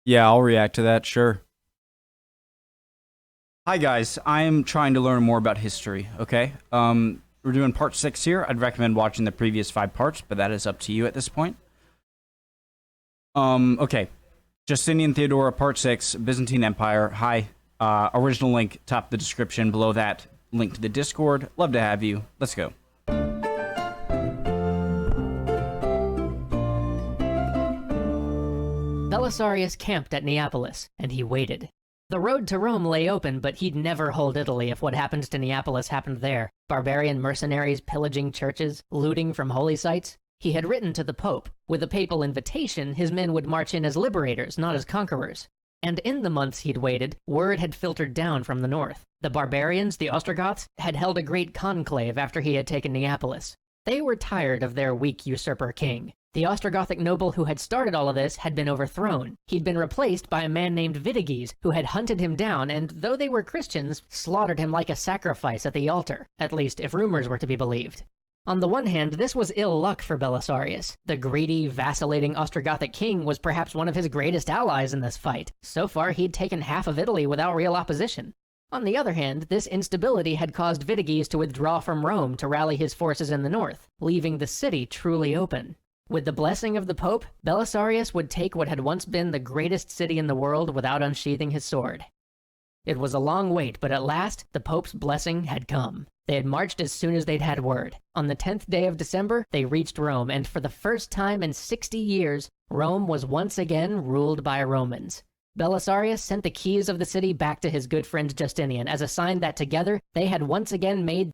Yeah, I'll react to that, sure. Hi guys, I'm trying to learn more about history, okay? We're doing part 6 here. I'd recommend watching the previous 5 parts, but that is up to you at this point. Okay. Justinian Theodora, part 6, Byzantine Empire. Hi. Original link, top of the description. Below that, link to the Discord. Love to have you. Let's go. Belisarius camped at Neapolis, and he waited. The road to Rome lay open, but he'd never hold Italy if what happened to Neapolis happened there. Barbarian mercenaries pillaging churches, looting from holy sites. He had written to the Pope. With a papal invitation, his men would march in as liberators, not as conquerors. And in the months he'd waited, word had filtered down from the north. The barbarians, the Ostrogoths, had held a great conclave after he had taken Neapolis. They were tired of their weak usurper king. The Ostrogothic noble who had started all of this had been overthrown. He'd been replaced by a man named Witiges, who had hunted him down and, though they were Christians, slaughtered him like a sacrifice at the altar, at least if rumors were to be believed. On the one hand, this was ill luck for Belisarius. The greedy, vacillating Ostrogothic king was perhaps one of his greatest allies in this fight. So far, he'd taken half of Italy without real opposition. On the other hand, this instability had caused Witiges to withdraw from Rome to rally his forces in the north, leaving the city truly open. With the blessing of the Pope, Belisarius would take what had once been the greatest city in the world without unsheathing his sword. It was a long wait, but at last, the Pope's blessing had come. They had marched as soon as they'd had word. On the 10th day of December, they reached Rome, and for the first time in 60 years, Rome was once again ruled by Romans. Belisarius sent the keys of the city back to his good friend Justinian as a sign that together, they had once again made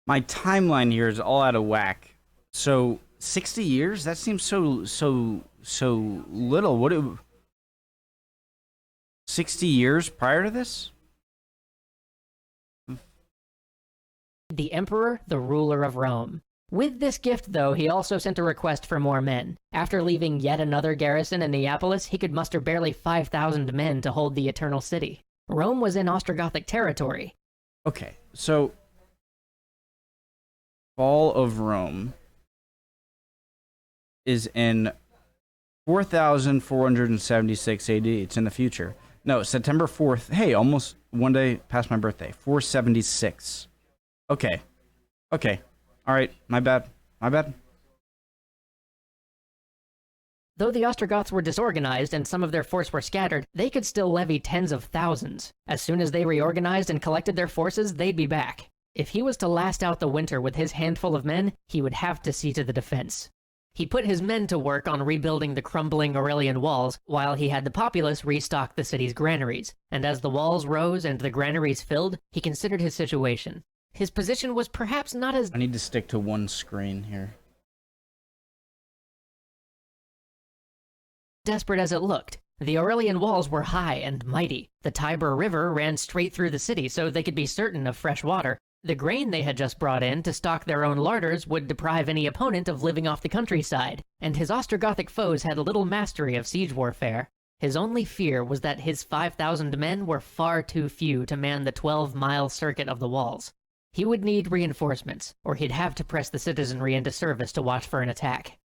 My timeline here is all out of whack. So 60 years? That seems so little. What? 60 years prior to this? the emperor, the ruler of Rome. With this gift, though, he also sent a request for more men. After leaving yet another garrison in Neapolis, he could muster barely 5,000 men to hold the Eternal City. Rome was in Ostrogothic territory. Okay, so fall of Rome is in 4,476 AD. It's in the future. No, September 4th. Hey, almost one day past my birthday. 476. Okay. Okay. All right. My bad. My bad. Though the Ostrogoths were disorganized and some of their force were scattered, they could still levy tens of thousands. As soon as they reorganized and collected their forces, they'd be back. If he was to last out the winter with his handful of men, he would have to see to the defense. He put his men to work on rebuilding the crumbling Aurelian walls, while he had the populace restock the city's granaries. And as the walls rose and the granaries filled, he considered his situation. His position was perhaps not as I need to stick to one screen here. desperate as it looked. The Aurelian walls were high and mighty. The Tiber River ran straight through the city, so they could be certain of fresh water. The grain they had just brought in to stock their own larders would deprive any opponent of living off the countryside, and his Ostrogothic foes had little mastery of siege warfare. His only fear was that his 5,000 men were far too few to man the 12-mile circuit of the walls. He would need reinforcements, or he'd have to press the citizenry into service to watch for an attack.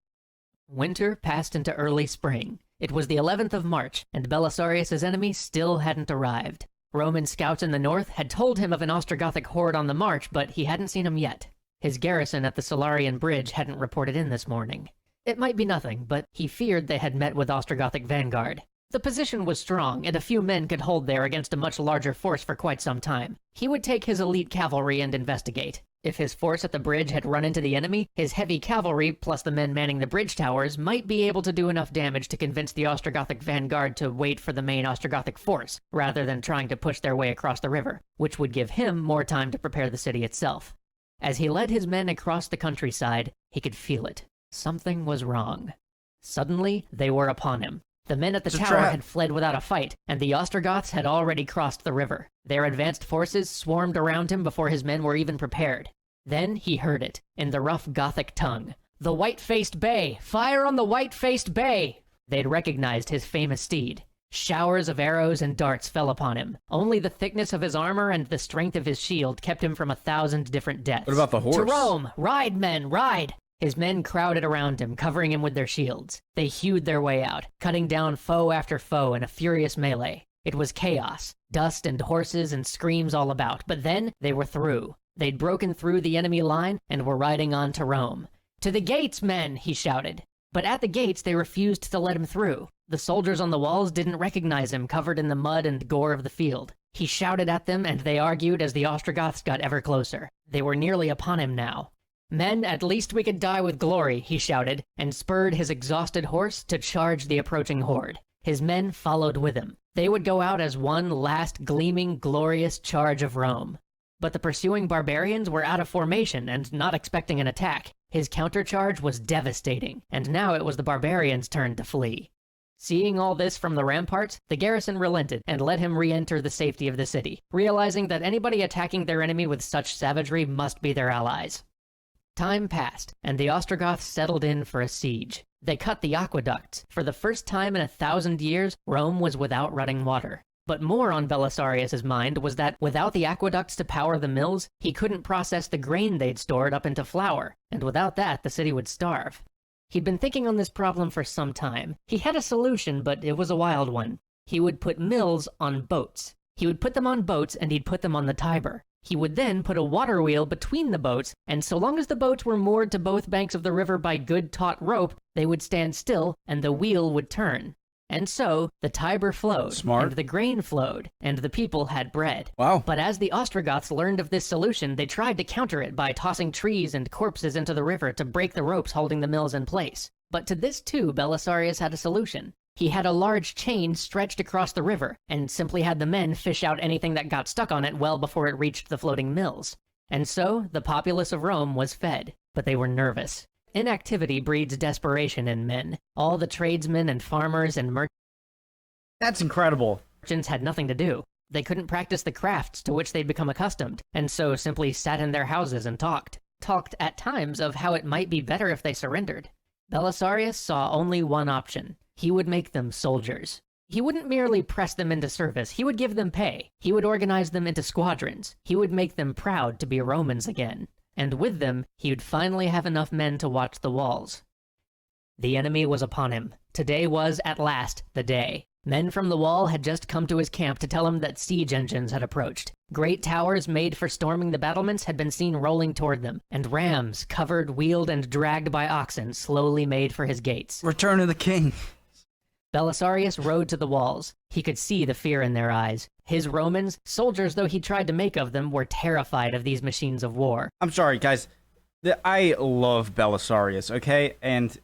Winter passed into early spring. It was the 11th of March, and Belisarius' enemy still hadn't arrived. Roman scouts in the north had told him of an Ostrogothic horde on the march, but he hadn't seen him yet. His garrison at the Salarian Bridge hadn't reported in this morning. It might be nothing, but he feared they had met with Ostrogothic vanguard. The position was strong, and a few men could hold there against a much larger force for quite some time. He would take his elite cavalry and investigate. If his force at the bridge had run into the enemy, his heavy cavalry, plus the men manning the bridge towers, might be able to do enough damage to convince the Ostrogothic vanguard to wait for the main Ostrogothic force, rather than trying to push their way across the river, which would give him more time to prepare the city itself. As he led his men across the countryside, he could feel it. Something was wrong. Suddenly, they were upon him. The men at the tower had fled without a fight, and the Ostrogoths had already crossed the river. Their advanced forces swarmed around him before his men were even prepared. Then he heard it, in the rough Gothic tongue. "The white-faced bay! Fire on the white-faced bay!" They'd recognized his famous steed. Showers of arrows and darts fell upon him. Only the thickness of his armor and the strength of his shield kept him from 1,000 different deaths. What about the horse? "To Rome! Ride, men, ride!" His men crowded around him, covering him with their shields. They hewed their way out, cutting down foe after foe in a furious melee. It was chaos, dust and horses and screams all about, but then they were through. They'd broken through the enemy line and were riding on to Rome. "To the gates, men!" he shouted. But at the gates they refused to let him through. The soldiers on the walls didn't recognize him, covered in the mud and gore of the field. He shouted at them, and they argued as the Ostrogoths got ever closer. They were nearly upon him now. "Men, at least we could die with glory," he shouted, and spurred his exhausted horse to charge the approaching horde. His men followed with him. They would go out as one last gleaming, glorious charge of Rome. But the pursuing barbarians were out of formation and not expecting an attack. His countercharge was devastating, and now it was the barbarians' turn to flee. Seeing all this from the ramparts, the garrison relented and let him re-enter the safety of the city, realizing that anybody attacking their enemy with such savagery must be their allies. Time passed, and the Ostrogoths settled in for a siege. They cut the aqueducts. For the first time in 1,000 years, Rome was without running water. But more on Belisarius's mind was that without the aqueducts to power the mills, he couldn't process the grain they'd stored up into flour, and without that, the city would starve. He'd been thinking on this problem for some time. He had a solution, but it was a wild one. He would put mills on boats. He would put them on boats, and he'd put them on the Tiber. He would then put a water wheel between the boats, and so long as the boats were moored to both banks of the river by good taut rope, they would stand still, and the wheel would turn. And so, the Tiber flowed, Smart. and the grain flowed, and the people had bread. Wow. But as the Ostrogoths learned of this solution, they tried to counter it by tossing trees and corpses into the river to break the ropes holding the mills in place. But to this too, Belisarius had a solution. He had a large chain stretched across the river, and simply had the men fish out anything that got stuck on it well before it reached the floating mills. And so, the populace of Rome was fed, but they were nervous. Inactivity breeds desperation in men. All the tradesmen and farmers and That's incredible. merchants had nothing to do. They couldn't practice the crafts to which they'd become accustomed, and so simply sat in their houses and talked. Talked at times of how it might be better if they surrendered. Belisarius saw only one option. He would make them soldiers. He wouldn't merely press them into service, he would give them pay. He would organize them into squadrons. He would make them proud to be Romans again. And with them, he would finally have enough men to watch the walls. The enemy was upon him. Today was, at last, the day. Men from the wall had just come to his camp to tell him that siege engines had approached. Great towers made for storming the battlements had been seen rolling toward them, and rams, covered, wheeled, and dragged by oxen, slowly made for his gates. Return of the king. Belisarius rode to the walls. He could see the fear in their eyes. His Romans, soldiers though he tried to make of them, were terrified of these machines of war. I'm sorry, guys. I love Belisarius, okay? And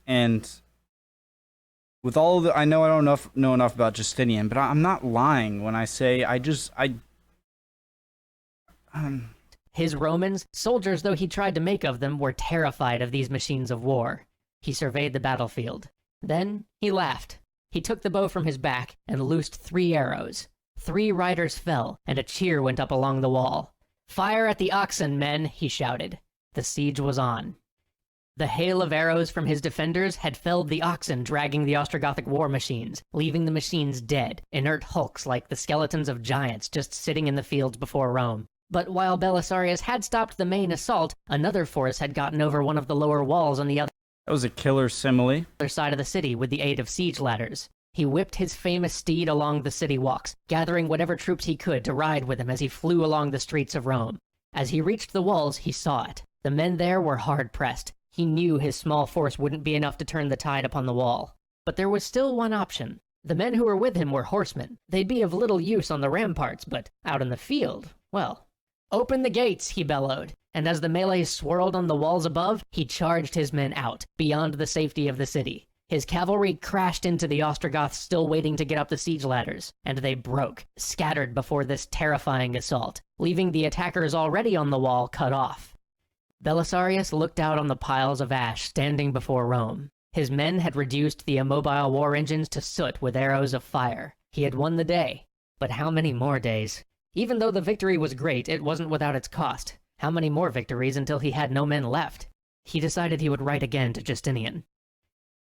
with all the, I know I don't know enough about Justinian, but I'm not lying when I say His Romans, soldiers though he tried to make of them, were terrified of these machines of war. He surveyed the battlefield. Then he laughed. He took the bow from his back and loosed 3 arrows. 3 riders fell, and a cheer went up along the wall. "Fire at the oxen, men," he shouted. The siege was on. The hail of arrows from his defenders had felled the oxen dragging the Ostrogothic war machines, leaving the machines dead, inert hulks like the skeletons of giants just sitting in the fields before Rome. But while Belisarius had stopped the main assault, another force had gotten over one of the lower walls on the other that was a killer simile. side of the city with the aid of siege ladders. He whipped his famous steed along the city walks, gathering whatever troops he could to ride with him as he flew along the streets of Rome. As he reached the walls, he saw it. The men there were hard-pressed. He knew his small force wouldn't be enough to turn the tide upon the wall. But there was still one option. The men who were with him were horsemen. They'd be of little use on the ramparts, but out in the field, well. "Open the gates," he bellowed, and as the melee swirled on the walls above, he charged his men out, beyond the safety of the city. His cavalry crashed into the Ostrogoths still waiting to get up the siege ladders, and they broke, scattered before this terrifying assault, leaving the attackers already on the wall cut off. Belisarius looked out on the piles of ash standing before Rome. His men had reduced the immobile war engines to soot with arrows of fire. He had won the day. But how many more days? Even though the victory was great, it wasn't without its cost. How many more victories until he had no men left? He decided he would write again to Justinian.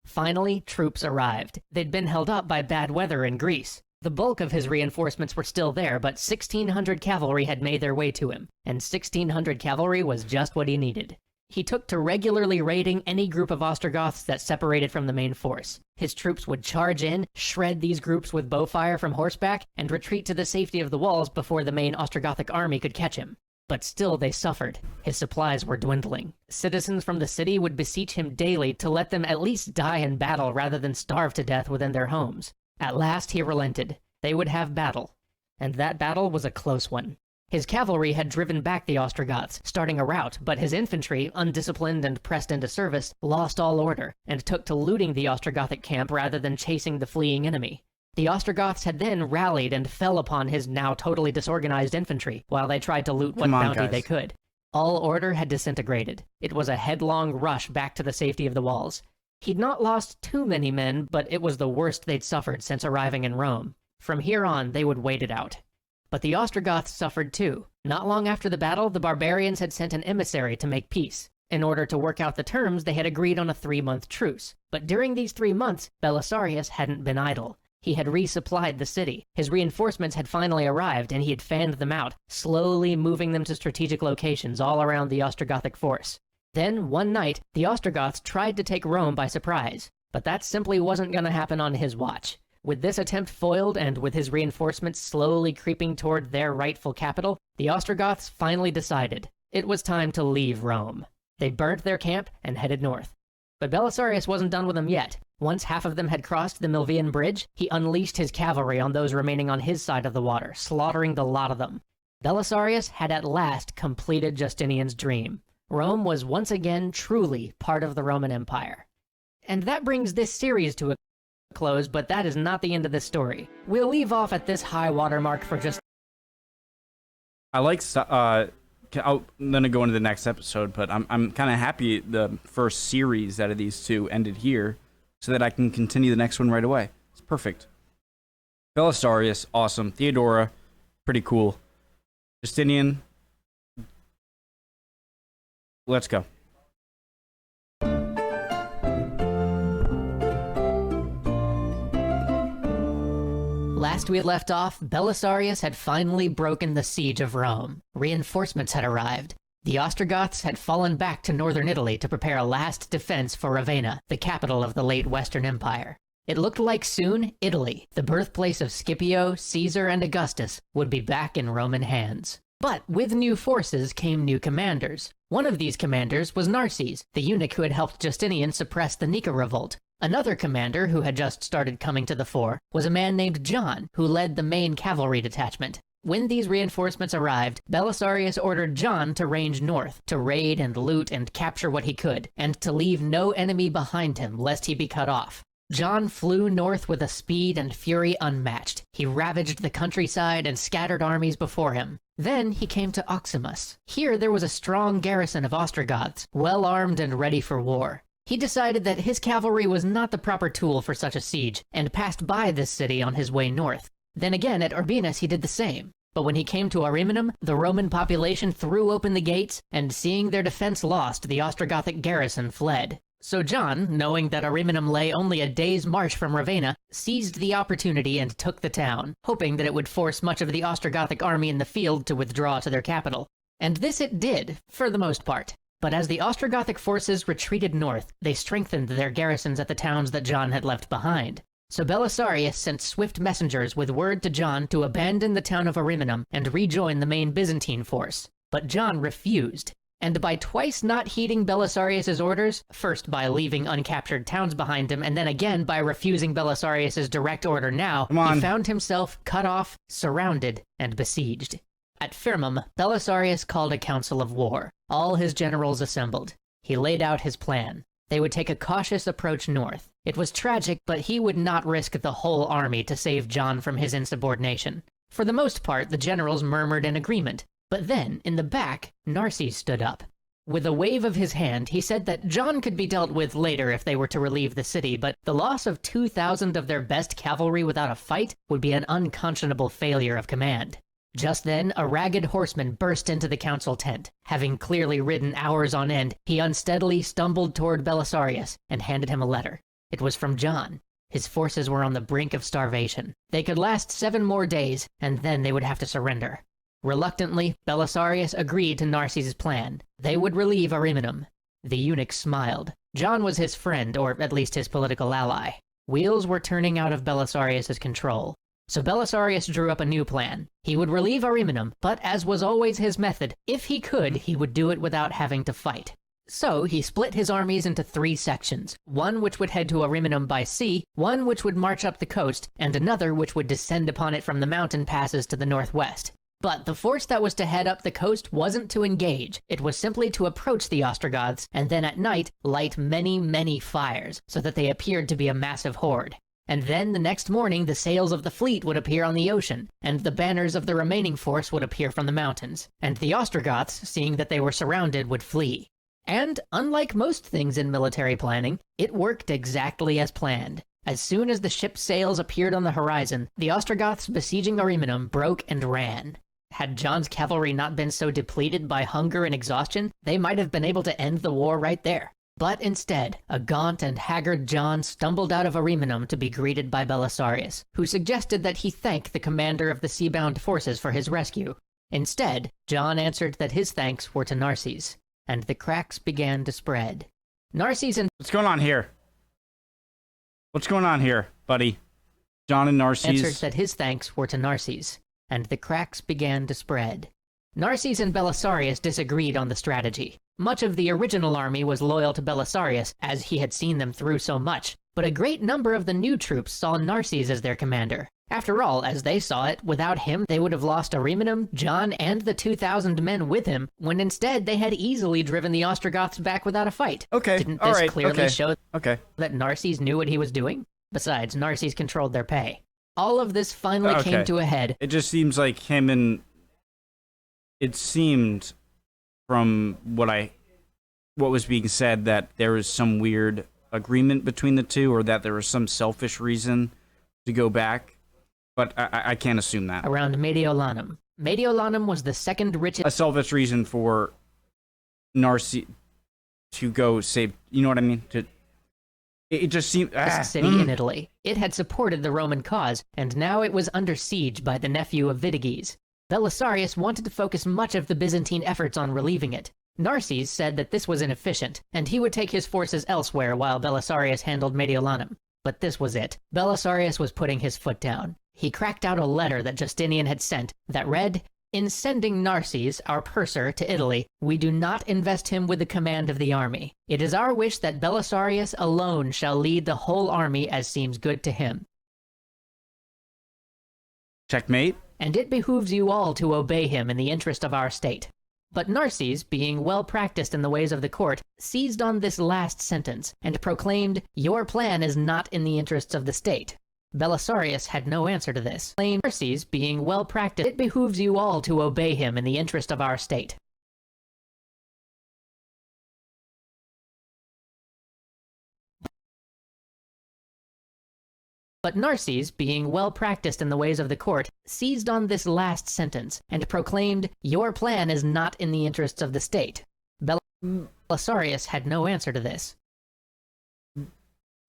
Finally, troops arrived. They'd been held up by bad weather in Greece. The bulk of his reinforcements were still there, but 1,600 cavalry had made their way to him, and 1,600 cavalry was just what he needed. He took to regularly raiding any group of Ostrogoths that separated from the main force. His troops would charge in, shred these groups with bowfire from horseback, and retreat to the safety of the walls before the main Ostrogothic army could catch him. But still they suffered. His supplies were dwindling. Citizens from the city would beseech him daily to let them at least die in battle rather than starve to death within their homes. At last he relented. They would have battle. And that battle was a close one. His cavalry had driven back the Ostrogoths, starting a rout, but his infantry, undisciplined and pressed into service, lost all order, and took to looting the Ostrogothic camp rather than chasing the fleeing enemy. The Ostrogoths had then rallied and fell upon his now totally disorganized infantry, while they tried to loot what bounty they could. All order had disintegrated. It was a headlong rush back to the safety of the walls. He'd not lost too many men, but it was the worst they'd suffered since arriving in Rome. From here on, they would wait it out. But the Ostrogoths suffered too. Not long after the battle, the barbarians had sent an emissary to make peace. In order to work out the terms, they had agreed on a 3-month truce. But during these 3 months, Belisarius hadn't been idle. He had resupplied the city. His reinforcements had finally arrived, and he had fanned them out, slowly moving them to strategic locations all around the Ostrogothic force. Then, one night, the Ostrogoths tried to take Rome by surprise. But that simply wasn't going to happen on his watch. With this attempt foiled, and with his reinforcements slowly creeping toward their rightful capital, the Ostrogoths finally decided it was time to leave Rome. They burnt their camp and headed north. But Belisarius wasn't done with them yet. Once half of them had crossed the Milvian Bridge, he unleashed his cavalry on those remaining on his side of the water, slaughtering the lot of them. Belisarius had at last completed Justinian's dream. Rome was once again truly part of the Roman Empire. And that brings this series to a close, but that is not the end of this story. We'll leave off at this high water mark for just... I'm gonna go into the next episode, but I'm kind of happy the first series out of these two ended here, so that I can continue the next one right away. It's perfect. Belisarius, awesome. Theodora, pretty cool. Justinian, let's go. Last we had left off, Belisarius had finally broken the siege of Rome. Reinforcements had arrived. The Ostrogoths had fallen back to northern Italy to prepare a last defense for Ravenna, the capital of the late Western Empire. It looked like soon Italy, the birthplace of Scipio, Caesar, and Augustus, would be back in Roman hands. But with new forces came new commanders. One of these commanders was Narses, the eunuch who had helped Justinian suppress the Nika revolt. Another commander, who had just started coming to the fore, was a man named John, who led the main cavalry detachment. When these reinforcements arrived, Belisarius ordered John to range north, to raid and loot and capture what he could, and to leave no enemy behind him lest he be cut off. John flew north with a speed and fury unmatched. He ravaged the countryside and scattered armies before him. Then he came to Oximus. Here there was a strong garrison of Ostrogoths, well armed and ready for war. He decided that his cavalry was not the proper tool for such a siege, and passed by this city on his way north. Then again at Urbinus he did the same. But when he came to Ariminum, the Roman population threw open the gates, and seeing their defense lost, the Ostrogothic garrison fled. So John, knowing that Ariminum lay only a day's march from Ravenna, seized the opportunity and took the town, hoping that it would force much of the Ostrogothic army in the field to withdraw to their capital. And this it did, for the most part. But as the Ostrogothic forces retreated north, they strengthened their garrisons at the towns that John had left behind. So Belisarius sent swift messengers with word to John to abandon the town of Ariminum and rejoin the main Byzantine force. But John refused. And by twice not heeding Belisarius's orders, first by leaving uncaptured towns behind him, and then again by refusing Belisarius's direct order now, he found himself cut off, surrounded, and besieged. At Firmum, Belisarius called a council of war. All his generals assembled. He laid out his plan. They would take a cautious approach north. It was tragic, but he would not risk the whole army to save John from his insubordination. For the most part, the generals murmured in agreement. But then, in the back, Narses stood up. With a wave of his hand, he said that John could be dealt with later if they were to relieve the city, but the loss of 2,000 of their best cavalry without a fight would be an unconscionable failure of command. Just then, a ragged horseman burst into the council tent. Having clearly ridden hours on end, he unsteadily stumbled toward Belisarius and handed him a letter. It was from John. His forces were on the brink of starvation. They could last 7 more days, and then they would have to surrender. Reluctantly, Belisarius agreed to Narses' plan. They would relieve Ariminum. The eunuch smiled. John was his friend, or at least his political ally. Wheels were turning out of Belisarius' control. So Belisarius drew up a new plan. He would relieve Ariminum, but as was always his method, if he could, he would do it without having to fight. So he split his armies into 3 sections, one which would head to Ariminum by sea, one which would march up the coast, and another which would descend upon it from the mountain passes to the northwest. But the force that was to head up the coast wasn't to engage, it was simply to approach the Ostrogoths, and then at night light many, many fires, so that they appeared to be a massive horde. And then the next morning the sails of the fleet would appear on the ocean, and the banners of the remaining force would appear from the mountains, and the Ostrogoths, seeing that they were surrounded, would flee. And, unlike most things in military planning, it worked exactly as planned. As soon as the ship's sails appeared on the horizon, the Ostrogoths besieging Ariminum broke and ran. Had John's cavalry not been so depleted by hunger and exhaustion, they might have been able to end the war right there. But instead, a gaunt and haggard John stumbled out of Ariminum to be greeted by Belisarius, who suggested that he thank the commander of the sea-bound forces for his rescue. Instead, John answered that his thanks were to Narses, and the cracks began to spread. Narses and... What's going on here? What's going on here, buddy? John and Narses... answered that his thanks were to Narses, and the cracks began to spread. Narses and Belisarius disagreed on the strategy. Much of the original army was loyal to Belisarius, as he had seen them through so much, but a great number of the new troops saw Narses as their commander. After all, as they saw it, without him they would have lost Ariminum, John, and the 2,000 men with him, when instead they had easily driven the Ostrogoths back without a fight. Okay, Didn't this clearly show that Narses knew what he was doing? Besides, Narses controlled their pay. All of this finally came to a head. It just seems like him and... It seemed, from what was being said, that there was some weird agreement between the two, or that there was some selfish reason to go back. But I can't assume that. Around Mediolanum. Mediolanum was the second richest... A selfish reason for Narses to go save... You know what I mean? It just seemed... city in Italy. It had supported the Roman cause, and now it was under siege by the nephew of Vitiges. Belisarius wanted to focus much of the Byzantine efforts on relieving it. Narses said that this was inefficient, and he would take his forces elsewhere while Belisarius handled Mediolanum. But this was it. Belisarius was putting his foot down. He cracked out a letter that Justinian had sent that read, "In sending Narses, our purser, to Italy, we do not invest him with the command of the army. It is our wish that Belisarius alone shall lead the whole army as seems good to him. Checkmate. And it behooves you all to obey him in the interest of our state." But Narses, being well practiced in the ways of the court, seized on this last sentence and proclaimed, "Your plan is not in the interests of the state." Belisarius had no answer to this. Narses, being well practiced, it behooves you all to obey him in the interest of our state. But Narses, being well practiced in the ways of the court, seized on this last sentence and proclaimed, "Your plan is not in the interests of the state." Belisarius had no answer to this.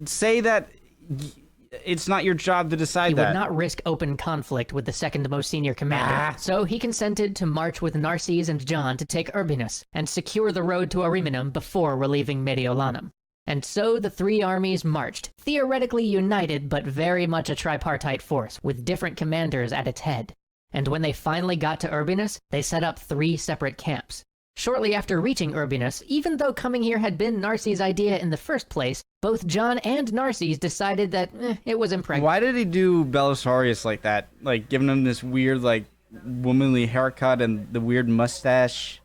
Say that it's not your job to decide that. He would not risk open conflict with the second most senior commander, so he consented to march with Narses and John to take Urbinus and secure the road to Ariminum before relieving Mediolanum. And so the 3 armies marched, theoretically united but very much a tripartite force, with different commanders at its head. And when they finally got to Urbinus, they set up 3 separate camps. Shortly after reaching Urbinus, even though coming here had been Narses' idea in the first place, both John and Narses decided that it was impregnable. Why did he do Belisarius like that? Like, giving him this weird, like, womanly haircut and the weird mustache?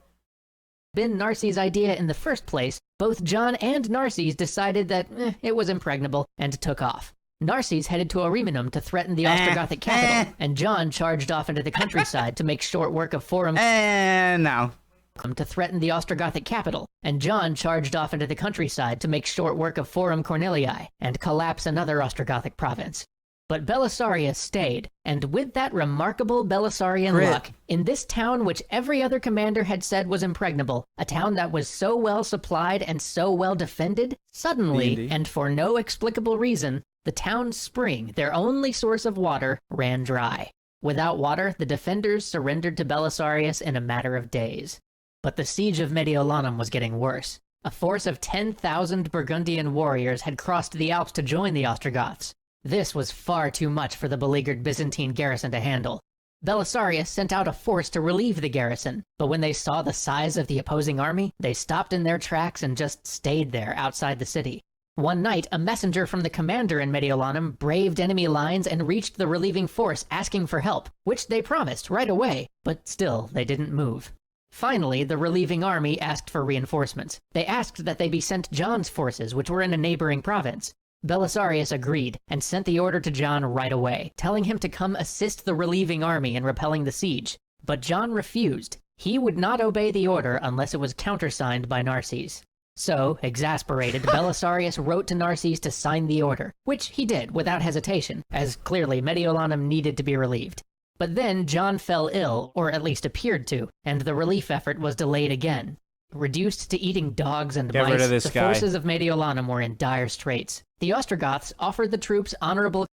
Been Narses' idea in the first place, both John and Narses decided that it was impregnable and took off. Narses headed to Ariminum to threaten the Ostrogothic capital, and John charged off into the countryside to make short work of Forum to threaten the Ostrogothic capital, and John charged off into the countryside to make short work of Forum Cornelii and collapse another Ostrogothic province. But Belisarius stayed, and with that remarkable Belisarian luck, in this town which every other commander had said was impregnable, a town that was so well supplied and so well defended, suddenly, and for no explicable reason, the town's spring, their only source of water, ran dry. Without water, the defenders surrendered to Belisarius in a matter of days. But the siege of Mediolanum was getting worse. A force of 10,000 Burgundian warriors had crossed the Alps to join the Ostrogoths. This was far too much for the beleaguered Byzantine garrison to handle. Belisarius sent out a force to relieve the garrison, but when they saw the size of the opposing army, they stopped in their tracks and just stayed there outside the city. One night, a messenger from the commander in Mediolanum braved enemy lines and reached the relieving force asking for help, which they promised right away, but still they didn't move. Finally, the relieving army asked for reinforcements. They asked that they be sent John's forces, which were in a neighboring province. Belisarius agreed and sent the order to John right away, telling him to come assist the relieving army in repelling the siege. But John refused. He would not obey the order unless it was countersigned by Narses. So, exasperated, Belisarius wrote to Narses to sign the order, which he did without hesitation, as clearly Mediolanum needed to be relieved. But then John fell ill, or at least appeared to, and the relief effort was delayed again. Reduced to eating dogs and mice, the forces of Mediolanum were in dire straits. The Ostrogoths offered the troops honorable...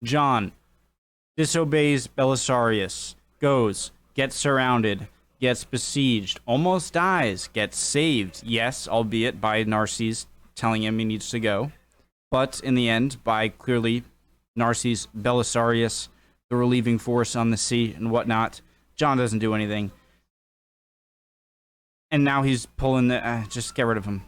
John disobeys Belisarius, goes, gets surrounded, gets besieged, almost dies, gets saved, yes, albeit by Narses telling him he needs to go, but in the end, by clearly Narses, Belisarius, the relieving force on the sea and whatnot. John doesn't do anything. And now he's pulling the... just get rid of him.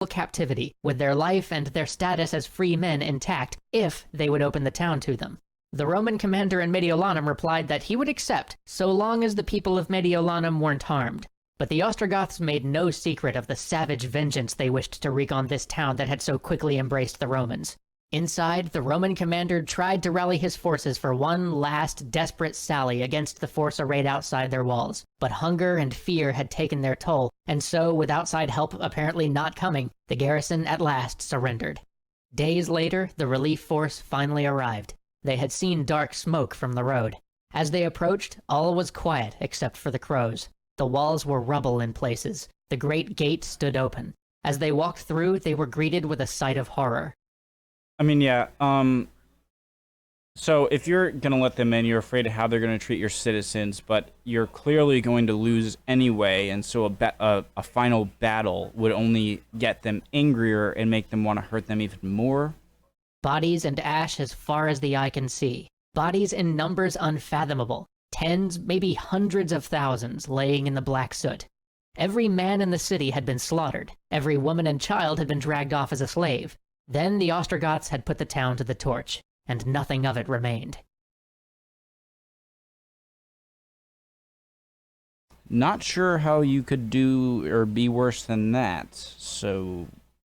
Captivity, with their life and their status as free men intact, if they would open the town to them. The Roman commander in Mediolanum replied that he would accept, so long as the people of Mediolanum weren't harmed. But the Ostrogoths made no secret of the savage vengeance they wished to wreak on this town that had so quickly embraced the Romans. Inside, the Roman commander tried to rally his forces for one last desperate sally against the force arrayed outside their walls. But hunger and fear had taken their toll, and so, with outside help apparently not coming, the garrison at last surrendered. Days later, the relief force finally arrived. They had seen dark smoke from the road. As they approached, all was quiet except for the crows. The walls were rubble in places. The great gate stood open. As they walked through, they were greeted with a sight of horror. I mean, yeah, so if you're going to let them in, you're afraid of how they're going to treat your citizens, but you're clearly going to lose anyway, and so a final battle would only get them angrier and make them want to hurt them even more. Bodies and ash as far as the eye can see. Bodies in numbers unfathomable. Tens, maybe hundreds of thousands laying in the black soot. Every man in the city had been slaughtered. Every woman and child had been dragged off as a slave. Then the Ostrogoths had put the town to the torch, and nothing of it remained. Not sure how you could do or be worse than that, so...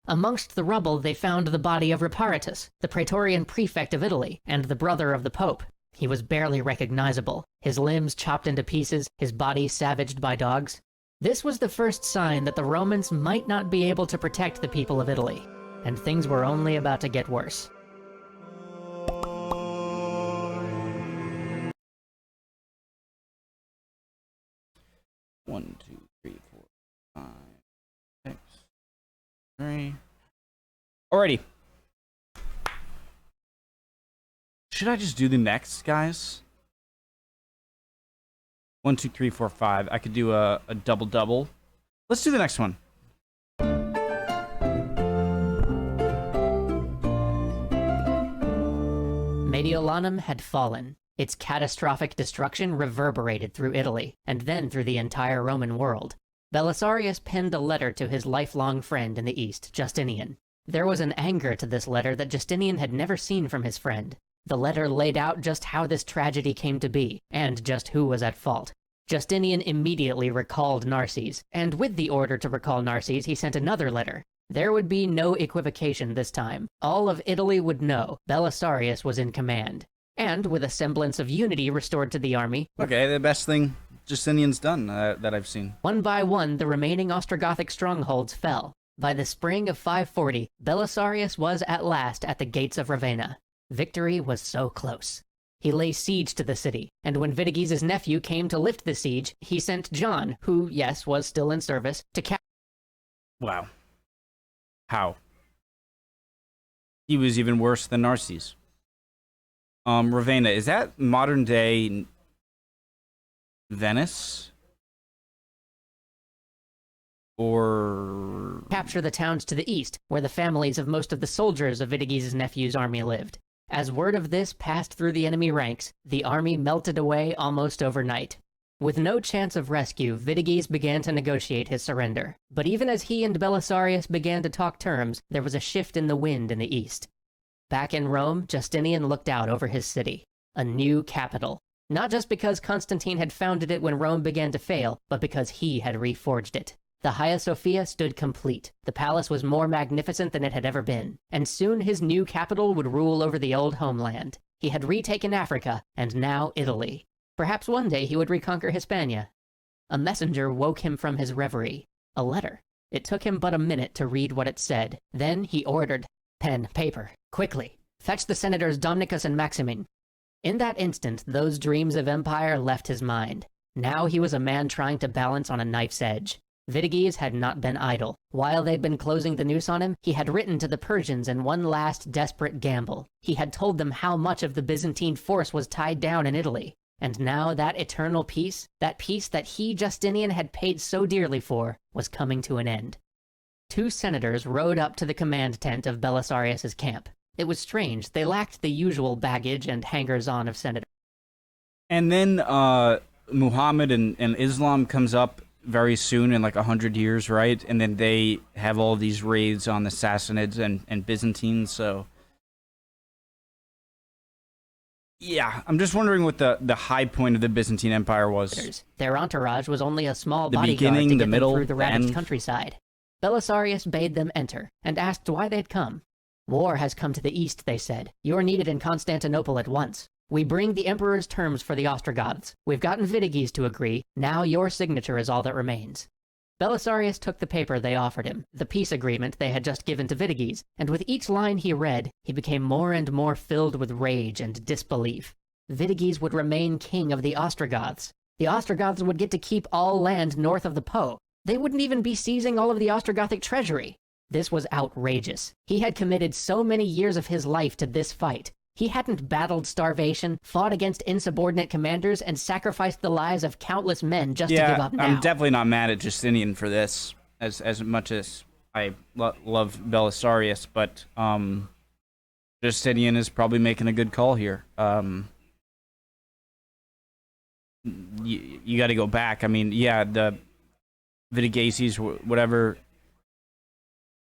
Amongst the rubble they found the body of Reparatus, the praetorian prefect of Italy, and the brother of the Pope. He was barely recognizable, his limbs chopped into pieces, his body savaged by dogs. This was the first sign that the Romans might not be able to protect the people of Italy. And things were only about to get worse. One, two, three, four, 5, 6, 3. Alrighty. Should I just do the next, guys? 1, 2, 3, 4, 5. I could do a double-double. Let's do the next one. Mediolanum had fallen. Its catastrophic destruction reverberated through Italy, and then through the entire Roman world. Belisarius penned a letter to his lifelong friend in the East, Justinian. There was an anger to this letter that Justinian had never seen from his friend. The letter laid out just how this tragedy came to be, and just who was at fault. Justinian immediately recalled Narses, and with the order to recall Narses, he sent another letter. There would be no equivocation this time. All of Italy would know Belisarius was in command. And with a semblance of unity restored to the army... Okay, the best thing Justinian's done that I've seen. One by one, the remaining Ostrogothic strongholds fell. By the spring of 540, Belisarius was at last at the gates of Ravenna. Victory was so close. He lay siege to the city, and when Vitiges' nephew came to lift the siege, he sent John, who, yes, was still in service, to capture... Wow. How? He was even worse than Narses. Ravenna, is that modern day Venice? Or capture the towns to the east, where the families of most of the soldiers of Vidiges' nephew's army lived. As word of this passed through the enemy ranks, the army melted away almost overnight. With no chance of rescue, Vidiges began to negotiate his surrender. But even as he and Belisarius began to talk terms, there was a shift in the wind in the east. Back in Rome, Justinian looked out over his city. A new capital. Not just because Constantine had founded it when Rome began to fail, but because he had reforged it. The Hagia Sophia stood complete. The palace was more magnificent than it had ever been, and soon his new capital would rule over the old homeland. He had retaken Africa, and now Italy. Perhaps one day he would reconquer Hispania. A messenger woke him from his reverie. A letter. It took him but a minute to read what it said. Then he ordered, "Pen, paper, quickly. Fetch the senators Domnicus and Maximin." In that instant, those dreams of empire left his mind. Now he was a man trying to balance on a knife's edge. Vidiges had not been idle. While they'd been closing the noose on him, he had written to the Persians in one last desperate gamble. He had told them how much of the Byzantine force was tied down in Italy. And now that eternal peace, that peace that he, Justinian, had paid so dearly for, was coming to an end. 2 senators rode up to the command tent of Belisarius's camp. It was strange. They lacked the usual baggage and hangers-on of senators. And then Muhammad and Islam comes up very soon in like 100 years, right? And then they have all these raids on the Sassanids and Byzantines, so... Yeah, I'm just wondering what the high point of the Byzantine Empire was. Their entourage was only a small The bodyguard beginning, to the get middle, them through the the ravaged end. countryside. Belisarius bade them enter, and asked why they'd come. "War has come to the east," they said. "You are needed in Constantinople at once. We bring the Emperor's terms for the Ostrogoths. We've gotten Vidiges to agree. Now your signature is all that remains." Belisarius took the paper they offered him, the peace agreement they had just given to Vidiges, and with each line he read, he became more and more filled with rage and disbelief. Vidiges would remain king of the Ostrogoths. The Ostrogoths would get to keep all land north of the Po. They wouldn't even be seizing all of the Ostrogothic treasury. This was outrageous. He had committed so many years of his life to this fight. He hadn't battled starvation, fought against insubordinate commanders, and sacrificed the lives of countless men just to give up now. I'm definitely not mad at Justinian for this, as much as I love Belisarius, but Justinian is probably making a good call here. You got to go back. I mean, yeah, the Vitiges, whatever,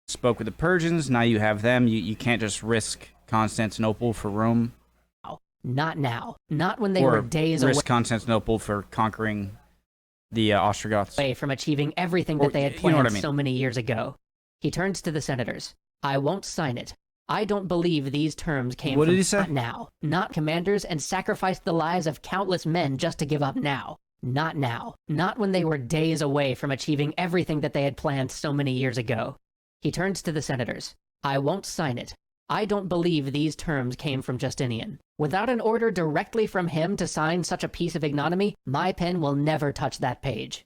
spoke with the Persians. Now you have them. You can't just risk Constantinople for Rome. Not now. Not when they were days away. Risk Constantinople for conquering the Ostrogoths. Away from achieving everything that they had planned, you know what I mean, so many years ago. He turns to the senators. "I won't sign it. I don't believe these terms came What from did he say? Not now. Not commanders, and sacrificed the lives of countless men just to give up now. Not now. Not when they were days away from achieving everything that they had planned so many years ago." He turns to the senators. "I won't sign it. I don't believe these terms came from Justinian. Without an order directly from him to sign such a piece of ignominy, my pen will never touch that page."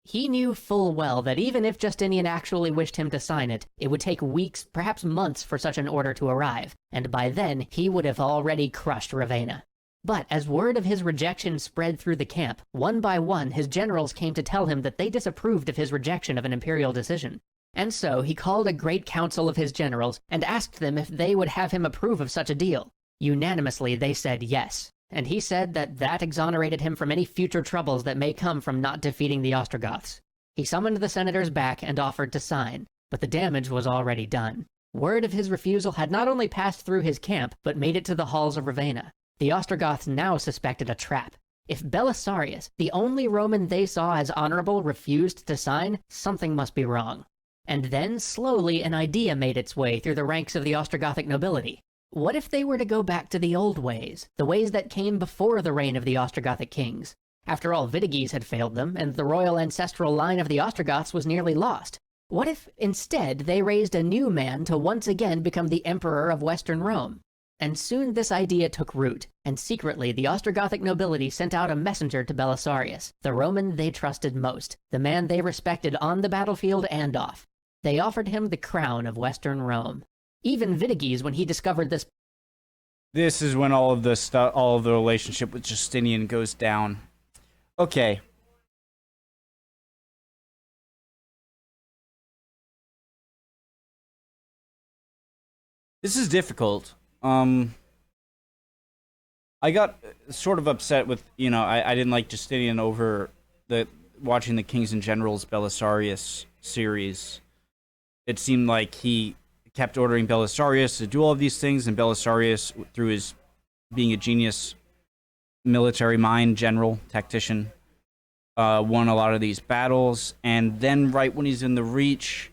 He knew full well that even if Justinian actually wished him to sign it, it would take weeks, perhaps months, for such an order to arrive, and by then he would have already crushed Ravenna. But as word of his rejection spread through the camp, one by one his generals came to tell him that they disapproved of his rejection of an imperial decision. And so he called a great council of his generals and asked them if they would have him approve of such a deal. Unanimously they said yes, and he said that exonerated him from any future troubles that may come from not defeating the Ostrogoths. He summoned the senators back and offered to sign, but the damage was already done. Word of his refusal had not only passed through his camp, but made it to the halls of Ravenna. The Ostrogoths now suspected a trap. If Belisarius, the only Roman they saw as honorable, refused to sign, something must be wrong. And then, slowly, an idea made its way through the ranks of the Ostrogothic nobility. What if they were to go back to the old ways, the ways that came before the reign of the Ostrogothic kings? After all, Vidiges had failed them, and the royal ancestral line of the Ostrogoths was nearly lost. What if, instead, they raised a new man to once again become the emperor of Western Rome? And soon this idea took root, and secretly the Ostrogothic nobility sent out a messenger to Belisarius, the Roman they trusted most, the man they respected on the battlefield and off. They offered him the crown of Western Rome. Even Vidiges, when he discovered this... This is when all of the relationship with Justinian goes down. Okay. This is difficult. I got sort of upset with, I didn't like Justinian over watching the Kings and Generals Belisarius series. It seemed like he kept ordering Belisarius to do all of these things, and Belisarius, through his being a genius military mind, general, tactician, won a lot of these battles, and then right when he's in the Reach,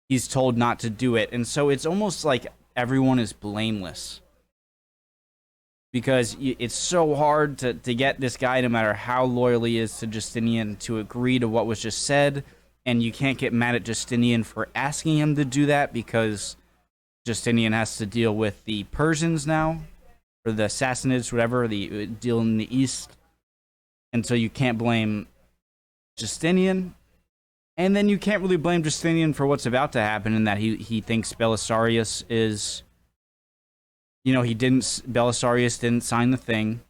he's told not to do it. And so it's almost like everyone is blameless. Because it's so hard to get this guy, no matter how loyal he is to Justinian, to agree to what was just said. And you can't get mad at Justinian for asking him to do that, because Justinian has to deal with the Persians now, or the Sassanids, whatever, the deal in the east. And so you can't blame Justinian. And then you can't really blame Justinian for what's about to happen, in that he thinks Belisarius is... Belisarius didn't sign the thing.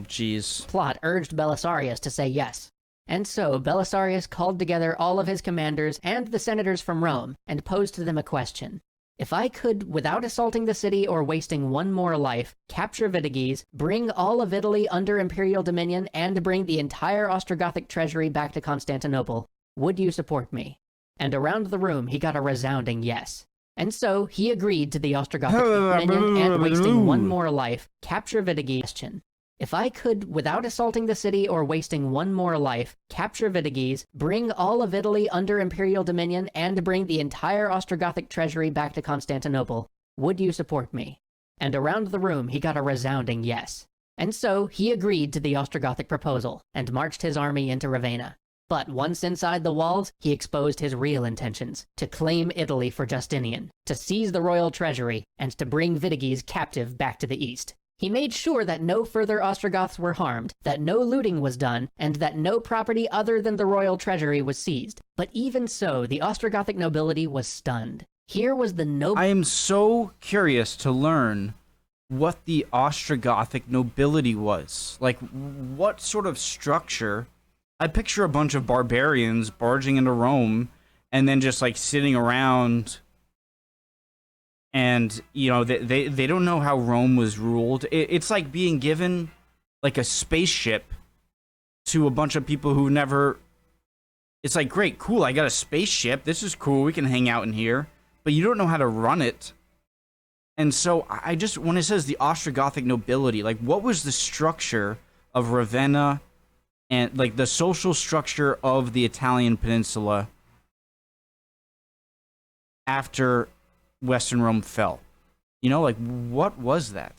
Jeez. Plot urged Belisarius to say yes. And so Belisarius called together all of his commanders and the senators from Rome and posed to them a question. If I could, without assaulting the city or wasting one more life, capture Vitiges, bring all of Italy under imperial dominion, and bring the entire Ostrogothic treasury back to Constantinople, would you support me? And around the room he got a resounding yes. And so he agreed to the Ostrogothic dominion and wasting one more life, capture Vitiges. If I could, without assaulting the city or wasting one more life, capture Vitiges, bring all of Italy under imperial dominion, and bring the entire Ostrogothic treasury back to Constantinople, would you support me? And around the room he got a resounding yes. And so he agreed to the Ostrogothic proposal, and marched his army into Ravenna. But once inside the walls, he exposed his real intentions: to claim Italy for Justinian, to seize the royal treasury, and to bring Vitiges captive back to the east. He made sure that no further Ostrogoths were harmed, that no looting was done, and that no property other than the royal treasury was seized. But even so, the Ostrogothic nobility was stunned. Here was the noble... I am so curious to learn what the Ostrogothic nobility was. Like, what sort of structure... I picture a bunch of barbarians barging into Rome and then just like sitting around, and they don't know how Rome was ruled. It's like being given like a spaceship to a bunch of people who never... It's like, great, cool, I got a spaceship, this is cool, we can hang out in here, but you don't know how to run it. And so I just, when it says the Ostrogothic nobility, like, what was the structure of Ravenna and like the social structure of the Italian peninsula after Western Rome fell? Like, what was that?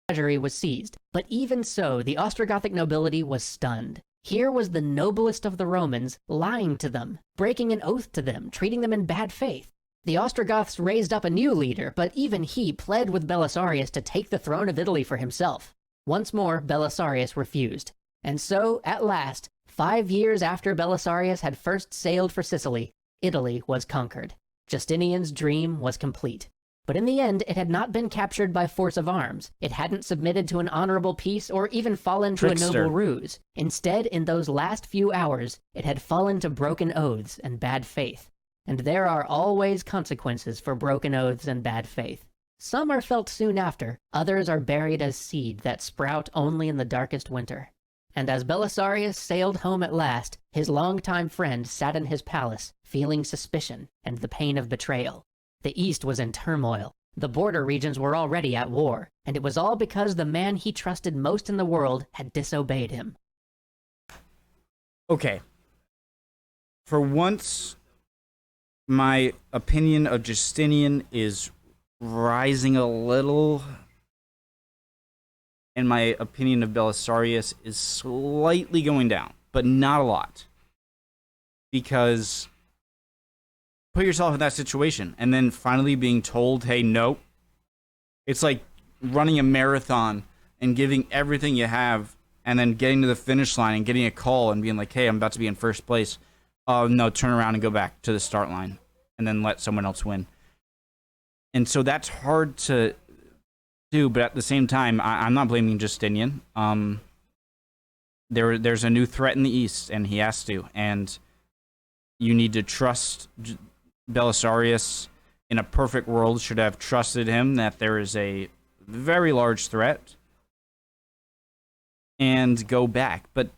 Treasury was seized, but even so, the Ostrogothic nobility was stunned. Here was the noblest of the Romans lying to them, breaking an oath to them, treating them in bad faith. The Ostrogoths raised up a new leader, but even he pled with Belisarius to take the throne of Italy for himself. Once more, Belisarius refused. And so, at last, 5 years after Belisarius had first sailed for Sicily, Italy was conquered. Justinian's dream was complete. But in the end, it had not been captured by force of arms. It hadn't submitted to an honorable peace or even fallen to a noble ruse. Instead, in those last few hours, it had fallen to broken oaths and bad faith. And there are always consequences for broken oaths and bad faith. Some are felt soon after, others are buried as seed that sprout only in the darkest winter. And as Belisarius sailed home at last, his longtime friend sat in his palace, feeling suspicion and the pain of betrayal. The East was in turmoil. The border regions were already at war, and it was all because the man he trusted most in the world had disobeyed him. Okay. For once, my opinion of Justinian is rising a little, and my opinion of Belisarius is slightly going down, but not a lot. Because put yourself in that situation, and then finally being told, hey, no. It's like running a marathon and giving everything you have, and then getting to the finish line and getting a call and being like, hey, I'm about to be in first place. Oh, no, turn around and go back to the start line, and then let someone else win. And so that's hard to do, but at the same time, I'm not blaming Justinian. There's a new threat in the East, and he has to. And you need to trust Belisarius. In a perfect world, should have trusted him that there is a very large threat and go back. But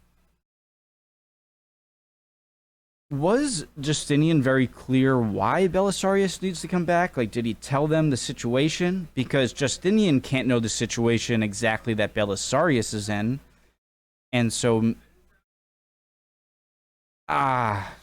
was Justinian very clear why Belisarius needs to come back? Like, did he tell them the situation? Because Justinian can't know the situation exactly that Belisarius is in. And so...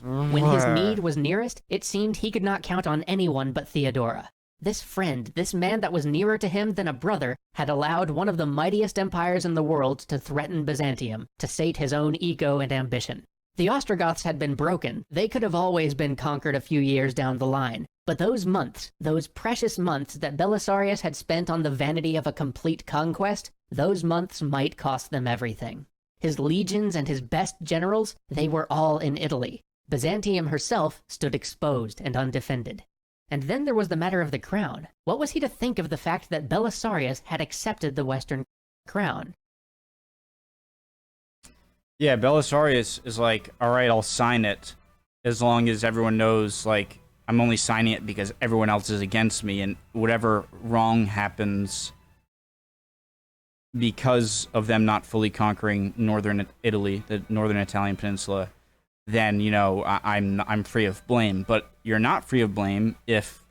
When his need was nearest, it seemed he could not count on anyone but Theodora. This friend, this man that was nearer to him than a brother, had allowed one of the mightiest empires in the world to threaten Byzantium, to sate his own ego and ambition. The Ostrogoths had been broken. They could have always been conquered a few years down the line. But those months, those precious months that Belisarius had spent on the vanity of a complete conquest, those months might cost them everything. His legions and his best generals, they were all in Italy. Byzantium herself stood exposed and undefended. And then there was the matter of the crown. What was he to think of the fact that Belisarius had accepted the Western crown? Yeah, Belisarius is like, all right, I'll sign it as long as everyone knows, like, I'm only signing it because everyone else is against me, and whatever wrong happens because of them not fully conquering northern Italy, the northern Italian peninsula, then, you know, I'm free of blame. But you're not free of blame if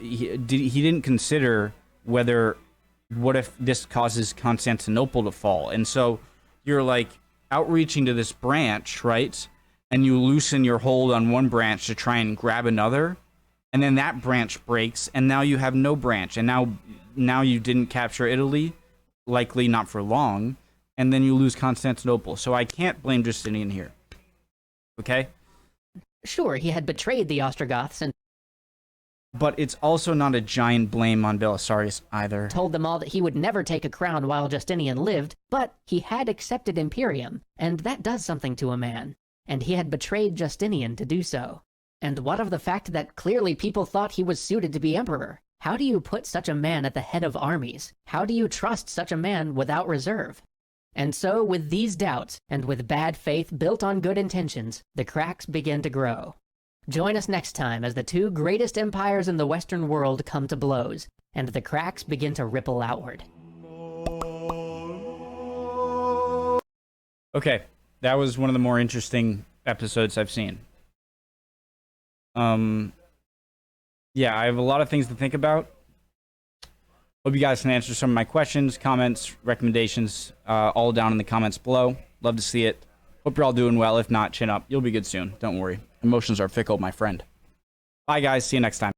he didn't consider what if this causes Constantinople to fall. And so you're like outreaching to this branch, right? And you loosen your hold on one branch to try and grab another, and then that branch breaks, and now you have no branch, and now you didn't capture Italy, likely not for long, and then you lose Constantinople. So I can't blame Justinian here. Okay? Sure, he had betrayed the Ostrogoths and but it's also not a giant blame on Belisarius either. told them all that he would never take a crown while Justinian lived, but he had accepted Imperium, and that does something to a man. And he had betrayed Justinian to do so. And what of the fact that clearly people thought he was suited to be emperor? How do you put such a man at the head of armies? How do you trust such a man without reserve? And so, with these doubts, and with bad faith built on good intentions, the cracks begin to grow. Join us next time as the two greatest empires in the Western world come to blows, and the cracks begin to ripple outward. Okay, that was one of the more interesting episodes I've seen. Yeah, I have a lot of things to think about. Hope you guys can answer some of my questions, comments, recommendations, all down in the comments below. Love to see it. Hope you're all doing well. If not, chin up. You'll be good soon. Don't worry. Emotions are fickle, my friend. Bye, guys. See you next time.